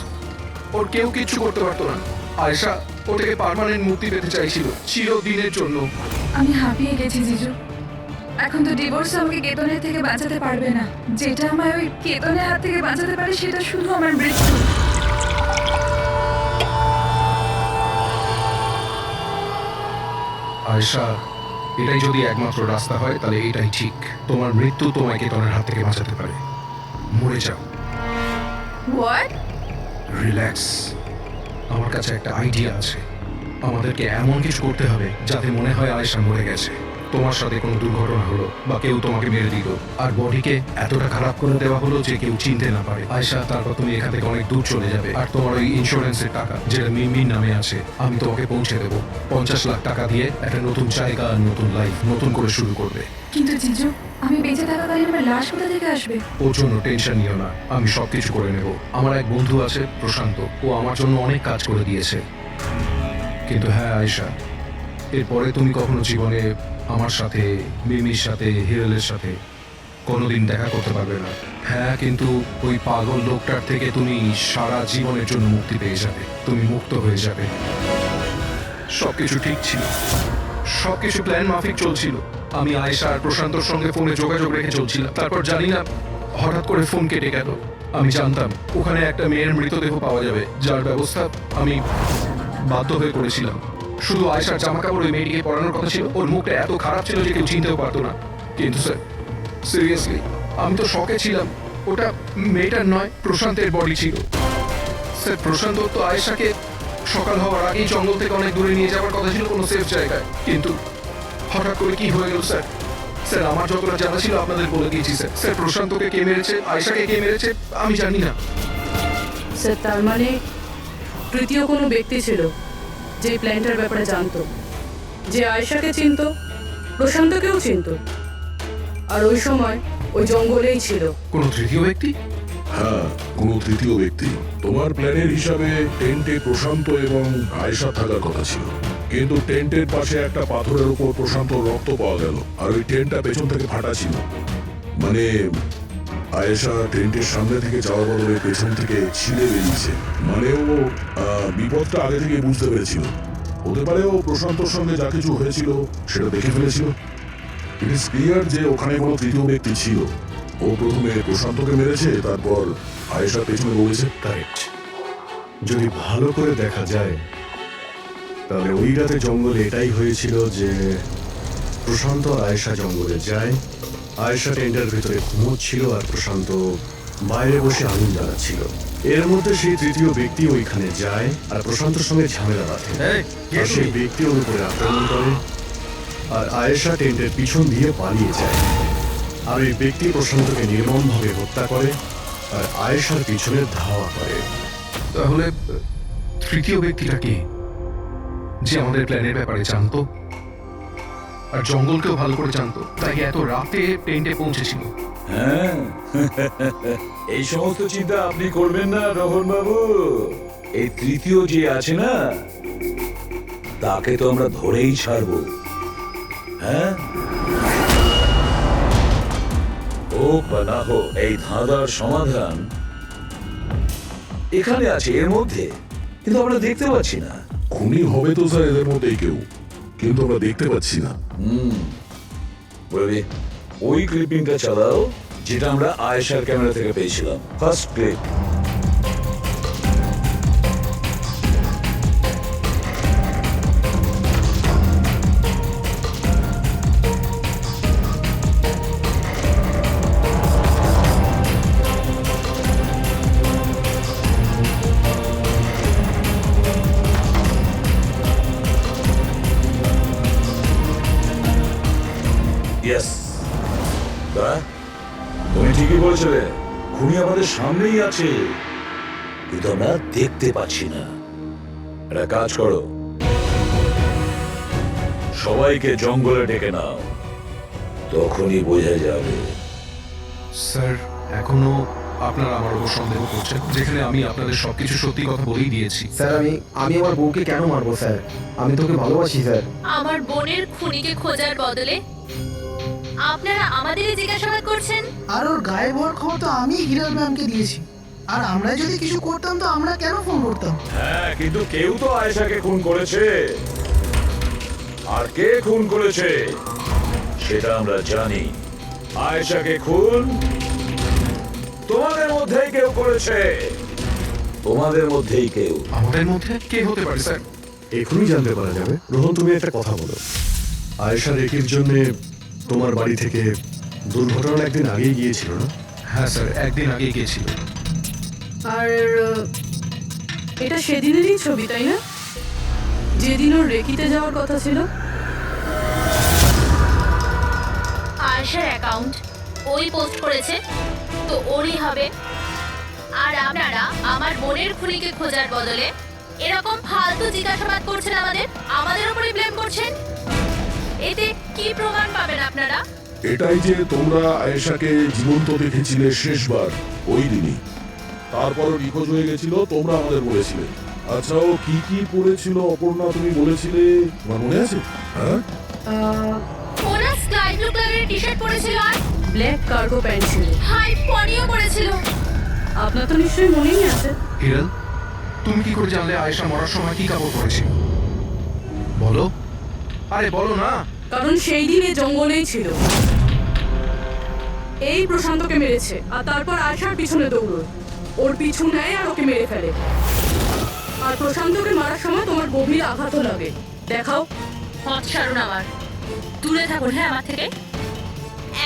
ওর কেউ কিছু করতে পারতো না। আয়েশা ও থেকে পার্মানেন্ট মুক্তি পেতে চাইছিল, চিরদিনের জন্য। আমি হাঁপিয়ে গেছি জিজু, এখন তো ডিভোর্স আমাকে কেতনের থেকে বাঁচাতে পারবে না। যেটা আমায় ওই কেতনের হাত থেকে বাঁচাতে পারে সেটা শুধু আমার মৃত্যু। আয়েশা, এটাই যদি একমাত্র রাস্তা হয় তাহলে এটাই ঠিক। তোমার মৃত্যু তোমায় কেতনের হাত থেকে বাঁচাতে পারে। মরে যাও। হোয়াট? রিল্যাক্স, আমার কাছে একটা আইডিয়া আছে। আমাদেরকে এমন কিছু করতে হবে যাতে মনে হয় আয়েশা মরে গেছে। তোমার সাথে কোনো দুর্ঘটনা হলো বা কেউ তোমাকে মেরে দিল, আর বডিকে এতটা খারাপ করে দেওয়া হলো যে কেউ চিনতে না পারে আয়েশা। তারপর তুমি এখান থেকে অনেক দূর চলে যাবে, আর তোমার ওই ইন্স্যুরেন্সের টাকা যেটা মিনমিন নামে আছে আমি তোমাকে পৌঁছে দেবো। 50 লাখ টাকা দিয়ে একটা নতুন জায়গা, নতুন লাইফ, নতুন করে শুরু করবে। কিন্তু জিজু, আমি বেঁচে থাকাকালীন আমার লাশ কোথা থেকে আসবে? ওর জন্য টেনশন নিও না, আমি সবকিছু করে নেব। আমার এক বন্ধু আছে প্রশান্ত, ও আমার জন্য অনেক কাজ করে দিয়েছে। কিন্তু হ্যাঁ আয়েশা, এরপরে তুমি কখনো জীবনে আমার সাথে, মিমির সাথে, হিরেলের সাথে কোনোদিন দেখা করতে পারবে না। হ্যাঁ, কিন্তু ওই পাগল লোকটার থেকে তুমি সারা জীবনের জন্য মুক্তি পেয়ে যাবে। তুমি মুক্ত হয়ে যাবে। সবকিছু ঠিক ছিল, সবকিছু প্ল্যান মাফিক চলছিল। আমি আয়েশা আর প্রশান্তর সঙ্গে ফোনে যোগাযোগ রেখে চলছিলাম। তারপর জানি না হঠাৎ করে ফোন কেটে গেল। আমি জানতাম ওখানে একটা মেয়ের মৃতদেহ পাওয়া যাবে, যার ব্যবস্থা আমি বাধ্য হয়ে করেছিলাম। শুধু আয়েশার জামা কাপড় ওই মেয়েটিকে পরানোর কথা ছিল। ওর মুখটা এত খারাপ ছিল যে কেউ চিনতেও পারতো না। কিন্তু স্যার, সিরিয়াসলি আমি তো শকে ছিলাম। ওটা মেয়েটার নয়, প্রশান্তের বডি ছিল। স্যার, প্রশান্ত তো আয়েশাকে সকাল হওয়ার আগেই জঙ্গল থেকে অনেক দূরে নিয়ে যাওয়ার কথা ছিল, কোনো সেফ জায়গায়। কিন্তু হঠাৎ করে কি হয়ে গেল স্যার? স্যার, আমার যতটা জানা ছিল আপনাদের বলে দিয়েছি স্যার। স্যার, প্রশান্তকে কে মেরেছে, আয়েশাকে কে মেরেছে আমি জানি না। স্যার, তার মানে তৃতীয় কোনো ব্যক্তি ছিল যে প্ল্যানটার ব্যাপারে জানতো, যে আয়েশাকে চিনতো, প্রশান্তকেও চিনতো, আর ওই সময় ওই জঙ্গলেই ছিল। কোনো তৃতীয় ব্যক্তি? হ্যাঁ, কোনো তৃতীয় ব্যক্তি। তোমার প্ল্যানের হিসাবে টেন্টে প্রশান্ত এবং আয়েশা থাকার কথা ছিল, কিন্তু টেন্টের পাশে একটা পাথরের উপর প্রশান্ত রক্ত পাওয়া গেল, আর ওই টেন্টটা পেছন থেকে ফাটা ছিল। মানে আয়েশা টেন্টের সামনে থেকে যাওয়ার বদলে পেছন থেকে ছিঁড়ে বেরিয়েছে। মানে ও বিপদটা আগে থেকে বুঝতে পেরেছিল। হতে পারে ও প্রশান্তর সঙ্গে যা কিছু হয়েছিল সেটা দেখে ফেলেছিল। ইট ইজ ক্লিয়ার যে ওখানে কোনো তৃতীয় ব্যক্তি ছিল। ও প্রথমে প্রশান্তকে মেরেছে, তারপর আয়েশা পেছনে বলেছে। কারেক্ট। যদি ভালো করে দেখা যায় তাহলে ওই রাতে জঙ্গলে এটাই হয়েছিল যে প্রশান্ত আর আয়েশা জঙ্গলে যায়। আয়েশা টেন্টের ভিতরে ঘুমোচ্ছিল আর প্রশান্ত বাইরে বসে আগুন জ্বালাচ্ছিল। এর মধ্যে সেই তৃতীয় ব্যক্তি ওইখানে যায় আর প্রশান্তর সঙ্গে ঝামেলা বাঁধে। আর সেই ব্যক্তি ওর উপরে আক্রমণ করে, আর আয়েশা টেন্টের পিছন দিয়ে পালিয়ে যায়। আর এই ব্যক্তি প্রশান্তকে নির্মমভাবে হত্যা করে আর আয়েশার পিছনে ধাওয়া করে। তাহলে তৃতীয় ব্যক্তিটা কি, যে আমাদের প্ল্যানের ব্যাপারে জানতো আর জঙ্গলকেও ভালো করে জানতো, তাই এত রাতে টেন্টে পৌঁছেছিল? হ্যাঁ, এই সমস্ত চিন্তা আপনি করবেন না রোহন বাবু। এই তৃতীয় যে আছে না, তাকে তো আমরা ধরেই ছাড়বো। হ্যাঁ, ও পানাহ, এই ধাঁধার সমাধান এখানে আছে, এর মধ্যে, কিন্তু আমরা দেখতে পাচ্ছি না। খুনি হবে তো স্যার এদের মধ্যেই কেউ, কিন্তু আমরা দেখতে পাচ্ছি না। বলবি ওই ক্লিপিংটা চালাও যেটা আমরা আয়েশার ক্যামেরা থেকে পেয়েছিলাম, ফার্স্ট ক্লিপ। ইয়েস, তুমি ঠিকই বলেছিলে, খুনি আমাদের সামনেই আছে, কিন্তু আমরা দেখতে পাচ্ছি না। একটা কাজ করো, সবাইকে জঙ্গলে ডেকে নাও, তখনই বোঝা যাবে। স্যার, এখনো আপনারা আমার উপর সন্দেহ করছেন, যেখানে আমি আপনাদের সবকিছু সত্যি কথা বলেই দিয়েছি। স্যার, আমি আমার বউকে কেন মারবো স্যার? আমি তোকে ভালোবাসি স্যার। আমার বোনের খুনিকে খোঁজার বদলে আপনারা আমাদেরই জিজ্ঞাসাবাদ করছেন। আর ওর গায়েব হওয়ার খবর তো আমি হিরাল ম্যামকে দিয়েছি। আর আমরা যদি কিছু করতাম তো আমরা কেন ফোন করতাম? হ্যাঁ, কিন্তু কেউ তো আয়েশাকে খুন করেছে, আর কে খুন করেছে সেটা আমরা জানি। আয়েশাকে খুন তোমাদের মধ্যেই কেউ করেছে, তোমাদের মধ্যেই কেউ। আমাদের মধ্যে কে হতে পারে স্যার? এখনই জানতে পারা যাবে। রোহন, তুমি একটা কথা বলো, আয়েশা রেকির জন্যে তোমার বাড়ি থেকে দুর্ঘটনা একদিন আগেই গিয়েছিল না? হ্যাঁ স্যার, একদিন আগে গিয়েছিল। আর এটা সেদিনেরই ছবি তাই না, যেদিন ওর রেকিতে যাওয়ার কথা ছিল? আয়েশার অ্যাকাউন্ট ওই পোস্ট করেছে, তো ওরই হবে। আর আপনারা আমার বোনের খুনিকে খোঁজার বদলে এরকম ফালতু জিজ্ঞাসাবাদ করছেন, আমাদের উপরে ব্লেম করছেন। এতে কি প্রমাণ পাবেন আপনারা? এটাই যে তোমরা আয়েশাকে জীবন্ত দেখেছিলে শেষবার ওই দিনই, তারপরও নিখোঁজ হয়ে গেছিল, তোমরা আমাদের বলেছিলে। আচ্ছা, ও কি কি পড়েছিল অপর্ণা, তুমি বলেছিলে, তোমার মনে আছে? হ্যাঁ, ওরা স্কাই ব্লু কালারের টি-শার্ট পরেছিল আর ব্ল্যাক কার্গো প্যান্ট ছিল। হাই পনিও পরেছিল। আপনার তো নিশ্চয়ই মনেই আছে। হিরণ, তুমি কি করে জানলে আয়েশা মরার সময় কি কাপড় পরেছিল? বলো, আরে বলো না। কারণ সেই দিন এই জঙ্গলেই ছিল। এই প্রশান্তকে মেরেছে আর তারপর আয়েশার পিছনে দৌড়োয়, ওর পিছু নেয় আর ওকে মেরে ফেলে। আর প্রশান্তকে মারার সময় তোমার গভীর আঘাতও লাগে। দেখাও। হট ছাড়ুন আমার, দূরে থাকুন। হ্যাঁ, আমার থেকে।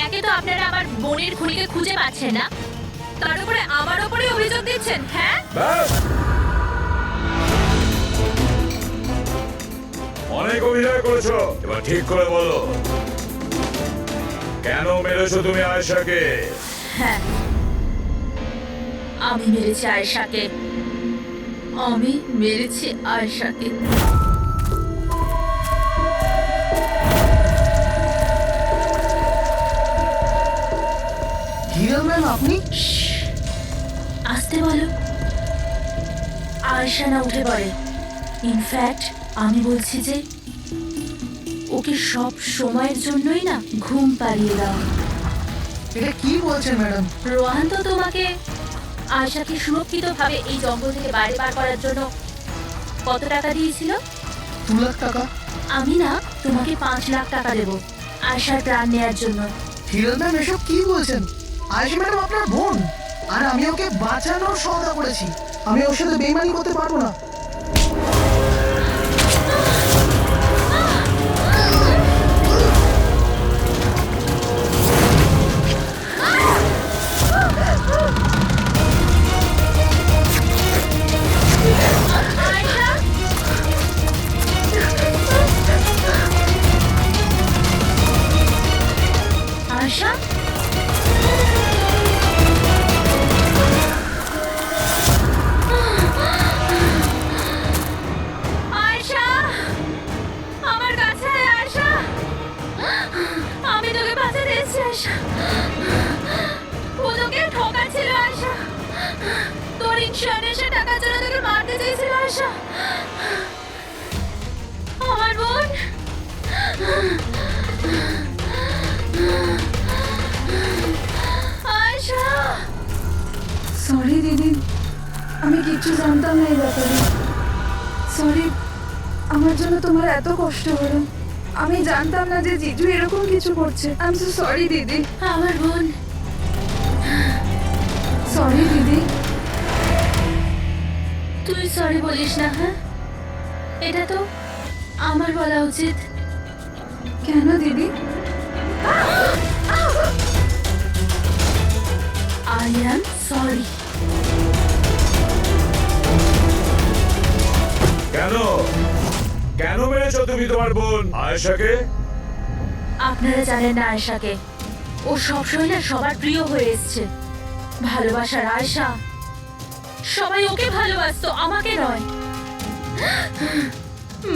একে তো আপনারা আমার বোনের খুনিকে খুঁজে পাচ্ছেন না, তার উপরে আমার উপরে অভিযোগ দিচ্ছেন। হ্যাঁ, ব্যাস, অনেক অভিনয় করেছো, এবার ঠিক করে বলো, কেন মেরেছো তুমি আয়েশাকে? হ্যাঁ, আমি মেরেছি আয়েশাকে। আমি মেরেছি আয়েশাকে। হিরণ ম্যাম, আপনি? আসতে বলো। আয়েশা না উঠে পড়ে। ইনফ্যাক্ট আমি বলছি যে ওকে সব সময়ের জন্যই না ঘুম পাড়িয়ে দাও। এটা কি বলছেন ম্যাডাম? রোহান তো তোমাকে আয়েশাকে সুরক্ষিতভাবে এই জঙ্গল থেকে বাইরে বার করার জন্য কত টাকা দিয়েছিল? 2 লাখ টাকা। আমি না তোমাকে 5 লাখ টাকা দেবো আয়েশার প্রাণ নেওয়ার জন্য। হিরণ ম্যাম, এসব কি বলছেন? আয়েশা ম্যাডাম আপনার বোন, আর আমি ওকে বাঁচানোর সওদা করেছি। আমি ওর সাথে বেইমানি করতে পারবো না। আয়েশা, আয়েশা, আমার কাছে আয় আয়েশা। আমি তোকে বাঁচাতে এসেছি আয়েশা। ও তোকে ঠকাচ্ছিল আয়েশা। তোর ইন্স্যুরেন্সের টাকার জন্য তোকে মারতে চেয়েছিল আয়েশা। আমার বোন। আয়েশা, সরি দিদি, আমি কিচ্ছু জানতাম না এই ব্যাপারে। সরি, আমার জন্য তোমার এত কষ্ট হলো। আমি জানতাম না যে জিজু এরকম কিছু করছে। আই এম সো সরি দিদি। আমার বোন। সরি দিদি। তুই সরি বলিস না? হ্যাঁ, এটা তো আমার বলা উচিত। কেন দিদি? I am sorry. কেন কেন মেরেছো তুমি তোমার বোন আয়েশাকে? আপনারা জানেন না আয়েশাকে, ও সবসময় না সবার প্রিয় হয়ে এসছে। ভালোবাসার আয়েশা, সবাই ওকে ভালোবাসতো, আমাকে নয়।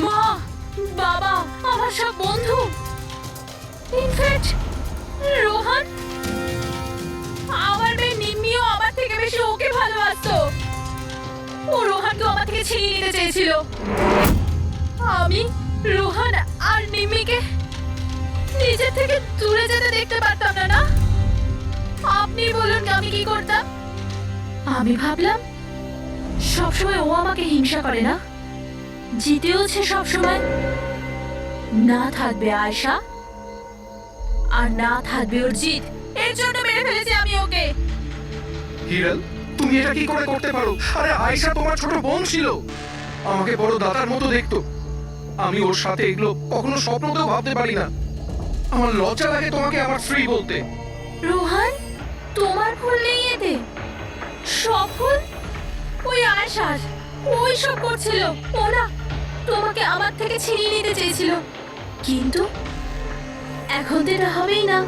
মা, বাবা, আমার সব বন্ধু, ইনফ্যাক্ট রোহান, আমার মেয়ে নিম্মিও আমার থেকে বেশি ওকে ভালোবাসতো। ও রোহানকে আমার থেকে ছিনিয়ে নিতে চেয়েছিল। আমি রোহান আর নিম্মিকে নিজের থেকে দূরে যেতে দেখতে পারতাম না। আপনি বলুন আমি কি করতাম? আমি ভাবলাম সবসময় ও আমাকে হিংসা করে না, জিতেওছে সবসময়। না থাকবে আয়েশা আর না থাকবে ওর জিত, এর জন্য মেরে ফেলেছি আমি ওকে। হিরণ, তুমি এটা কি করে করতে পারো? আরে আয়েশা তোমার ছোট বোন ছিল, আমাকে বড় দাদার মতো দেখতো। আমি ওর সাথে এগুলো কখনো স্বপ্নতেও ভাবতে পারি না। আমার লজ্জা লাগে তোমাকে আমার ফ্রি বলতে। রোহান, তোমার ভুল নেই এতে। সব ভুল ওই আয়েশার। ওই সব করছিল। ও না তোমাকে আমার থেকে ছিনিয়ে নিতে চেয়েছিল, কিন্তু এখন তো এটা হবেই না।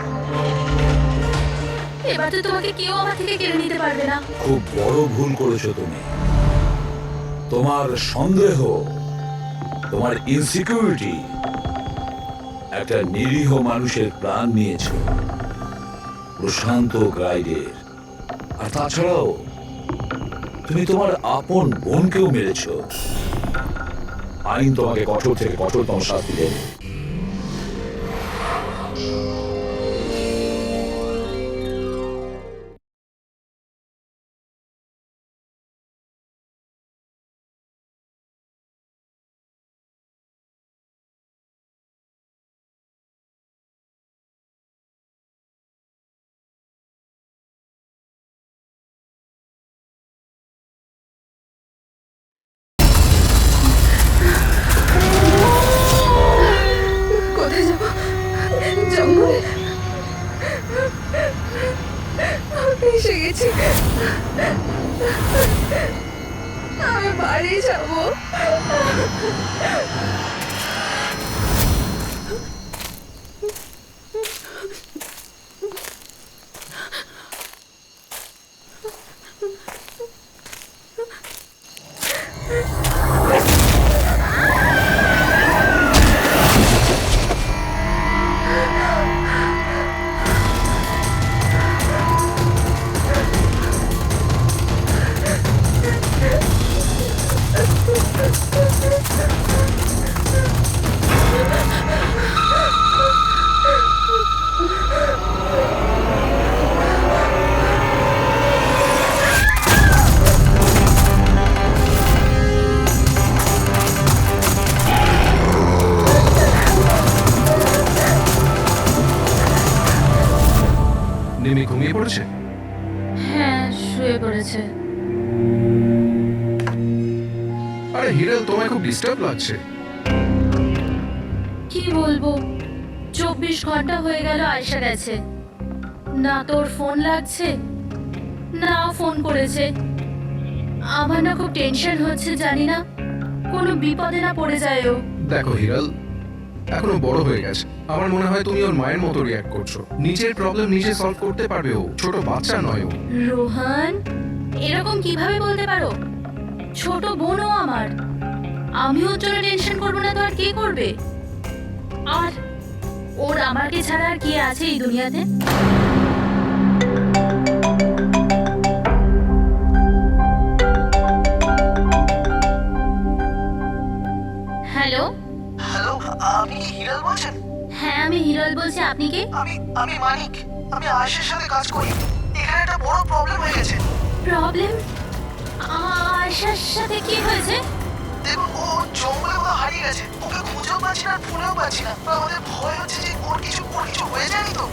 এবার তো তোমাকে কেউ আমার থেকে কেড়ে নিতে পারবে না। খুব বড় ভুল করেছো তুমি। তোমার সন্দেহ, তোমার ইনসিকিউরিটি একটা নিরীহ মানুষের প্রাণ নিয়েছো, প্রশান্ত গাইডের। আর তাছাড়াও তুমি তোমার আপন বোনকেও মেরেছো। আইন তোমাকে কঠোর থেকে কঠোরতম শাস্তি দেবে। কোথায় যাব? জঙ্গলে। এসে গেছি। আমি বাড়ি যাব। নিমি ঘুমিয়ে পড়েছে? হ্যাঁ, শুয়ে পড়েছে। আরে হিরেল, তোমায় খুব ডিস্টার্ব লাগছে। কি বলবো, 24 ঘন্টা হয়ে গেল আয়েশা গেছে, না তোর ফোন লাগছে না ফোন করেছে। আমার না খুব টেনশন হচ্ছে, জানি না কোনো বিপদে না পড়ে যায় ও। দেখো হিরাল, এখনো বড় হয়ে গেছে। আমার মনে হয় তুমি ওর মায়ের মতো রিঅ্যাক্ট করছো। নিজের প্রবলেম নিজে সলভ করতে পারবে ও, ছোট বাচ্চা নয় ও। রোহান, এরকম কিভাবে বলতে পারো? ছোট বোনও আমার। আমি ওর জন্য টেনশন করবো না তো আর কে করবে? আর ওর আমাকে ছাড়া আর কে আছে এই দুনিয়াতে? হ্যালো হ্যালো, আপনি কি হিরাল বলছেন? হ্যাঁ, আমি হিরল বলছি। আপনি কে? আমি মানিক। আমি আয়েশার সাথে কাজ করি। এখানে একটা বড় প্রবলেম হয়ে গেছে। প্রবলেম? আয়েশার সাথে কি হয়েছে? দেখুন, ও জঙ্গলে কোথাও হারিয়ে গেছে। ওকে খুঁজেও পাচ্ছি না, ফোনেও পাচ্ছি না। আমাদের ভয় হচ্ছে যে ওর কিছু হয়ে যায়নি তো।